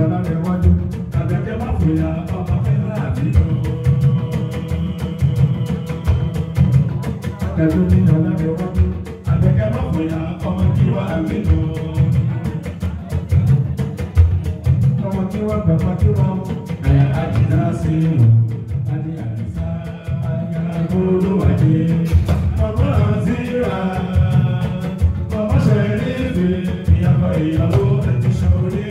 ọ̀nà rẹ̀ wájú, àbẹ̀kẹ́ má fòyà ọmọ fẹ́ràn àbínú. Àjàdún ní ọ̀nà rẹ̀ wájú, àbẹ̀kẹ́ má fòyà ọmọ kí wá àbínú. Ọmọ kí wá bàbá kí wá àyà àjìdá sí ìlú, àní àdìsá àyà olúwàjẹ. Ọmọ àzíra, ọmọ ṣẹ̀rí ìyàwó ìyàwó ẹni ṣorí.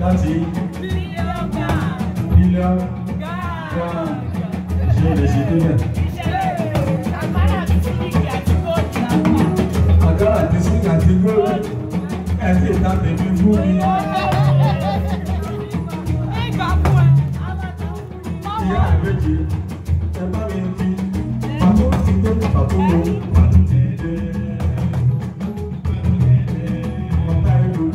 láti mílíọ̀nù ṣe lè ṣe débẹ̀. Àgárà àti síkà àti gbóòrò ẹ̀sìn ìta tèmi fún mi. Ìyá àgbèjì ẹ bá mi fi pàtó ti dé pàtó wo pàtó ti dé. Ọ̀tá ìlú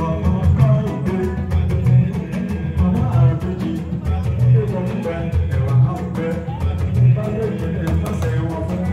ọmọ ọkọ ìgbé ọmọ àgbèjì ẹ̀kọ́ ń bẹ ẹ̀wà á ń bẹ bá lè jẹ ẹ̀fọ́sẹ̀ wọn fún.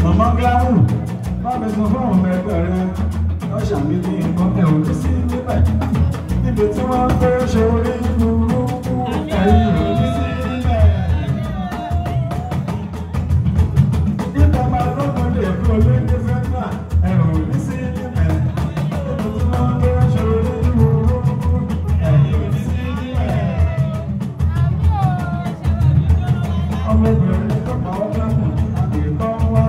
Mama Glamour, má mi sọ fún ọmọ ẹgbẹ́ rẹ̀, lọ́ṣà mi ní nǹkan ẹ̀ ò ní sí níbẹ̀. Níbi tí wọ́n ń gbé ṣorí burúkú ẹ̀yìn ò ní sí níbẹ̀. Nípa máa lọ́gbọ̀n lè fi olóyè fẹ́fà ẹ̀ ò ní sí níbẹ̀. Níbi tí wọ́n ń gbé ṣorí burúkú ẹ̀yìn ò ní sí níbẹ̀. Ọmọbìnrin tó pa ọ́ dáhùn àti ìtọ́ wá.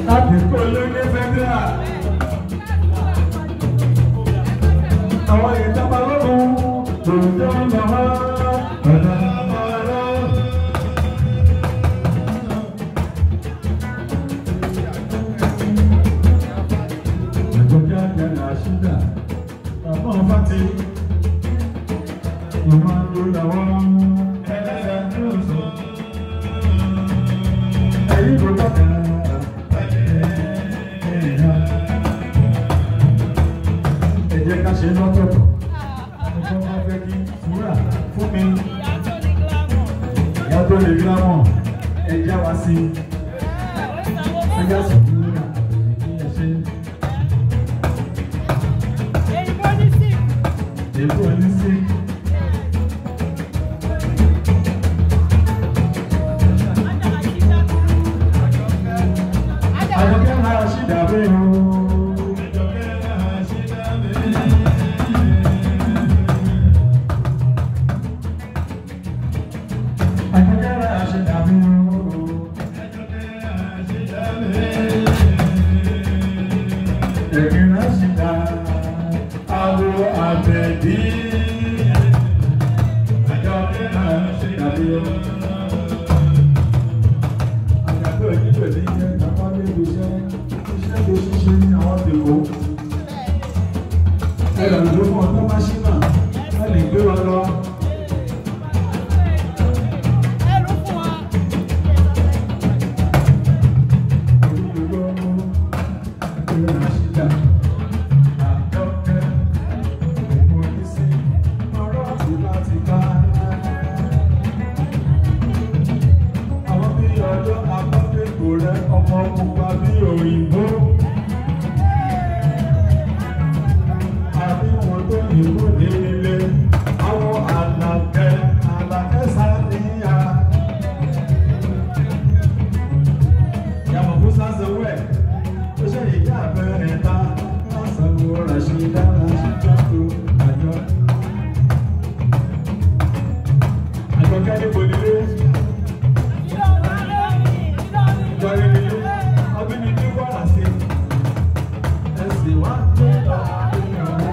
láti kó lóde fẹ́dúrà. Àwọn ìjọba lọ́rùn kò jọ lọ́wọ́ ọ̀dà ọ̀rọ̀. Àjọkẹ́ àjẹrà ṣúgà, bàbá ọ̀fà ti ìwọ̀n ló lọ́wọ́ ẹlẹ́dàá tó sọ. Ẹ̀yìn ló bàtà. Ṣe lọ́tọ̀ọ̀tọ̀ ọkọ̀ máa fẹ́ kí fúra fún mi ìyá tó lè rí láwọn ẹja wá sí ẹja sì fúra kí ẹ ṣe èbó ní sí. Àjọkẹ́ náà ṣì dàbí o. Ẹ̀rọ ìlú fún ọdún máṣínà ẹ lè gbé wọn lọ. Àwọn bí ọjọ́ akọ́kẹ́kọ̀ọ́ rẹ ọmọ pupa bí òyìnbó. Ìwò nílé àwọn àlàkẹ́ sáníyà. Yàmọ̀ fún sáṣẹ́wẹ̀ tó ṣe ìyá abẹ́rẹ́ ta lásàwò Ràṣídà tó àjọ. Àjọkẹ́ ní Bolílé. Ìjọrí nílé ọdún ní ní wàrà sí. Ẹ̀sìn wá tó lọ àríyànwó.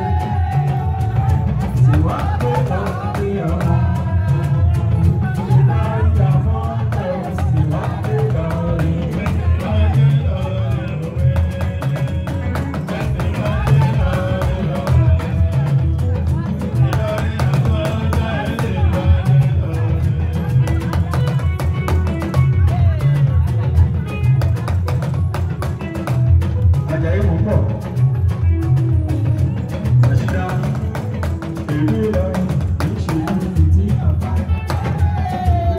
Ajayi mo bọ̀. Ràṣídà èlú Ìlọrin kì í ṣe ìlú tí àbá.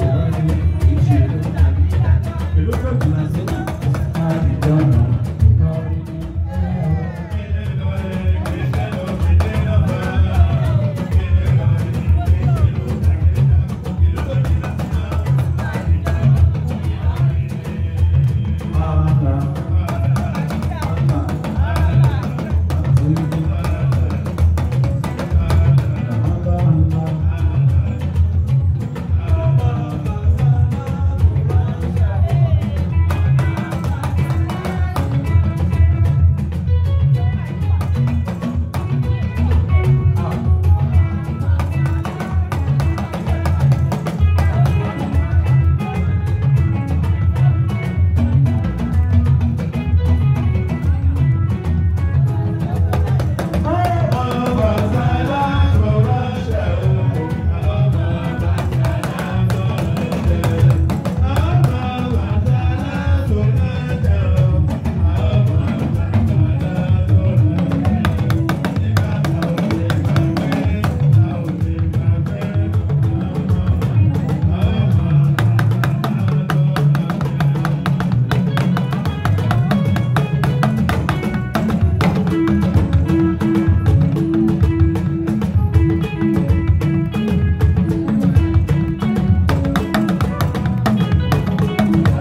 Ìlọrin kì í ṣe ìlú tàbí ìlú tó jìnnà sí àdìjọ́nà.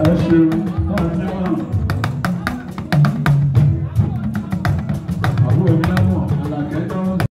Thank you.